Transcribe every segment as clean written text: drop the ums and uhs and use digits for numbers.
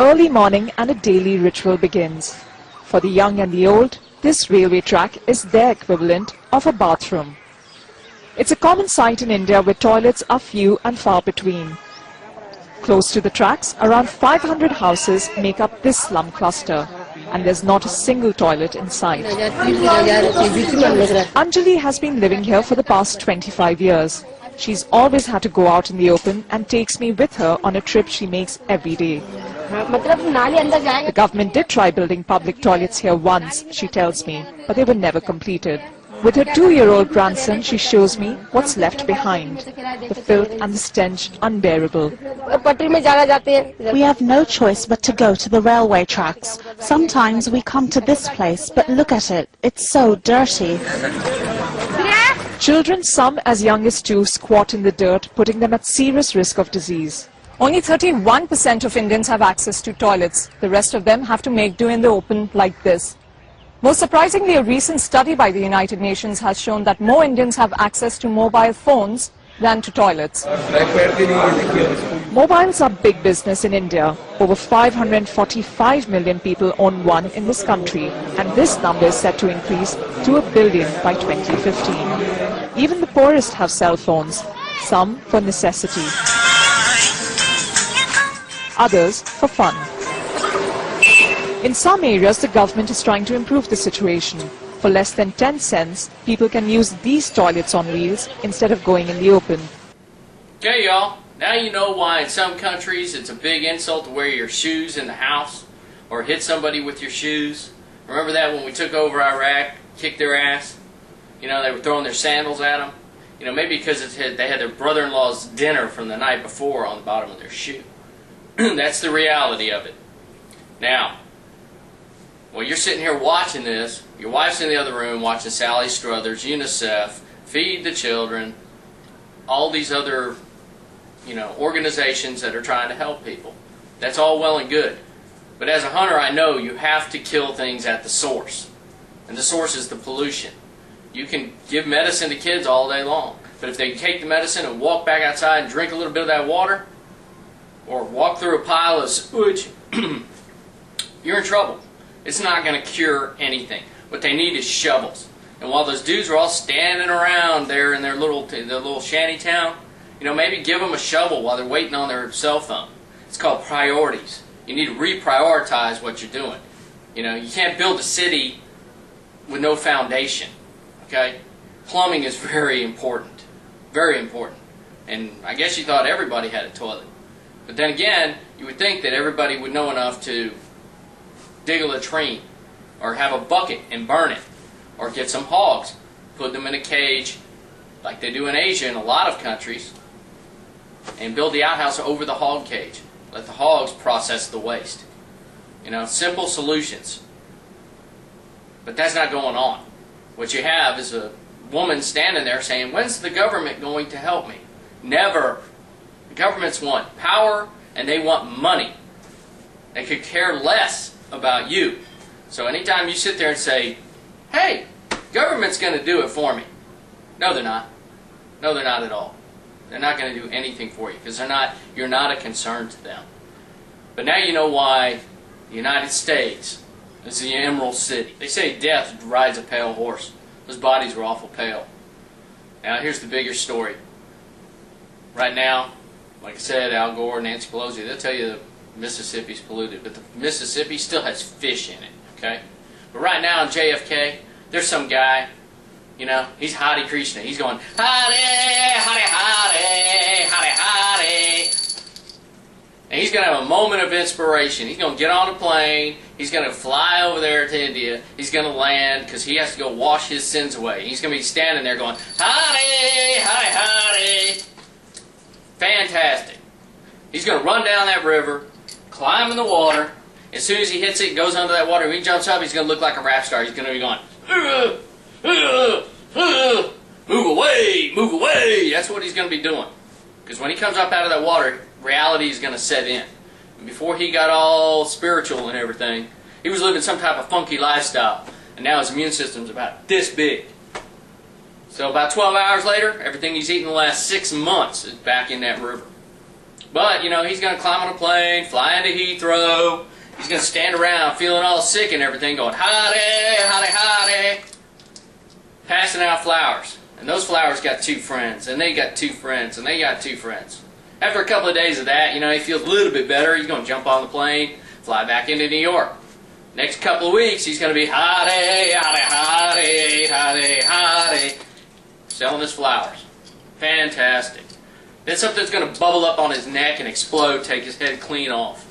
Early morning and a daily ritual begins. For the young and the old, this railway track is their equivalent of a bathroom. It's a common sight in India where toilets are few and far between. Close to the tracks, around 500 houses make up this slum cluster, and there's not a single toilet in sight. Anjali has been living here for the past 25 years. She's always had to go out in the open and takes me with her on a trip she makes every day. The government did try building public toilets here once, she tells me, but they were never completed. With her 2-year-old grandson, she shows me what's left behind. The filth and the stench unbearable. We have no choice but to go to the railway tracks. Sometimes we come to this place, but look at it. It's so dirty. Children, some as young as 2, squat in the dirt, putting them at serious risk of disease. Only 31% of Indians have access to toilets. The rest of them have to make do in the open like this. Most surprisingly, a recent study by the United Nations has shown that more Indians have access to mobile phones than to toilets. Mobiles are big business in India. Over 545 million people own one in this country, and this number is set to increase to 1 billion by 2015. Even the poorest have cell phones, some for necessity, others for fun. In some areas, the government is trying to improve the situation. For less than 10 cents, people can use these toilets on wheels instead of going in the open. Okay, y'all, now you know why in some countries it's a big insult to wear your shoes in the house or hit somebody with your shoes. Remember that when we took over Iraq, kicked their ass? You know, they were throwing their sandals at them. You know, maybe because they had their brother-in-law's dinner from the night before on the bottom of their shoe. That's the reality of it. Now, while you're sitting here watching this, your wife's in the other room watching Sally Struthers, UNICEF, Feed the Children, all these other, organizations that are trying to help people. That's all well and good. But as a hunter, I know you have to kill things at the source. And the source is the pollution. You can give medicine to kids all day long, but if they take the medicine and walk back outside and drink a little bit of that water, or walk through a pile of sewage, you're in trouble. It's not going to cure anything. What they need is shovels. And while those dudes are all standing around there in their little shanty town, maybe give them a shovel while they're waiting on their cell phone. It's called priorities. You need to reprioritize what you're doing. You can't build a city with no foundation. Okay? Plumbing is very important. Very important. And I guess you thought everybody had a toilet. But then again, you would think that everybody would know enough to dig a latrine, or have a bucket and burn it, or get some hogs, put them in a cage like they do in Asia in a lot of countries, and build the outhouse over the hog cage. Let the hogs process the waste. Simple solutions. But that's not going on. What you have is a woman standing there saying, when's the government going to help me? Never. The governments want power and they want money. They could care less about you. So anytime you sit there and say, hey, government's going to do it for me. No, they're not. No, they're not at all. They're not going to do anything for you because you're not a concern to them. But now you know why the United States is the Emerald City. They say death rides a pale horse. Those bodies were awful pale. Now here's the bigger story. Right now, like I said, Al Gore, Nancy Pelosi, they'll tell you the Mississippi's polluted, but the Mississippi still has fish in it, okay? But right now in JFK, there's some guy, he's Hare Krishna. He's going, Hare, Hare, Hare, Hare, Hare. And he's going to have a moment of inspiration. He's going to get on a plane. He's going to fly over there to India. He's going to land because he has to go wash his sins away. He's going to be standing there going, Hare, Hare, Hare. Fantastic. He's going to run down that river, climb in the water. As soon as he hits it, goes under that water, when he jumps up, he's going to look like a rap star. He's going to be going, move away, move away. That's what he's going to be doing. Because when he comes up out of that water, reality is going to set in. And before he got all spiritual and everything, he was living some type of funky lifestyle. And now his immune system's about this big. So about 12 hours later, everything he's eaten the last 6 months is back in that river. But, he's going to climb on a plane, fly into Heathrow. He's going to stand around feeling all sick and everything, going, Hare, Hare, Hare, passing out flowers. And those flowers got 2 friends, and they got 2 friends, and they got 2 friends. After a couple of days of that, he feels a little bit better. He's going to jump on the plane, fly back into New York. Next couple of weeks, he's going to be Hare, Hare, Hare, Hare, Hare, selling his flowers. Fantastic. Then something's going to bubble up on his neck and explode, take his head clean off.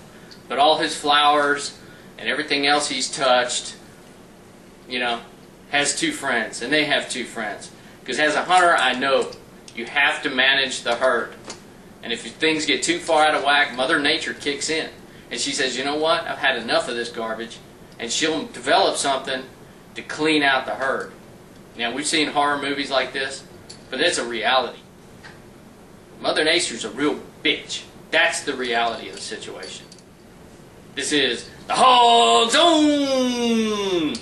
But all his flowers and everything else he's touched, has 2 friends, and they have 2 friends. Because as a hunter, I know you have to manage the herd. And if things get too far out of whack, Mother Nature kicks in. And she says, you know what, I've had enough of this garbage. And she'll develop something to clean out the herd. Now, we've seen horror movies like this, but it's a reality. Mother Nature's a real bitch. That's the reality of the situation. This is the Hog Zone!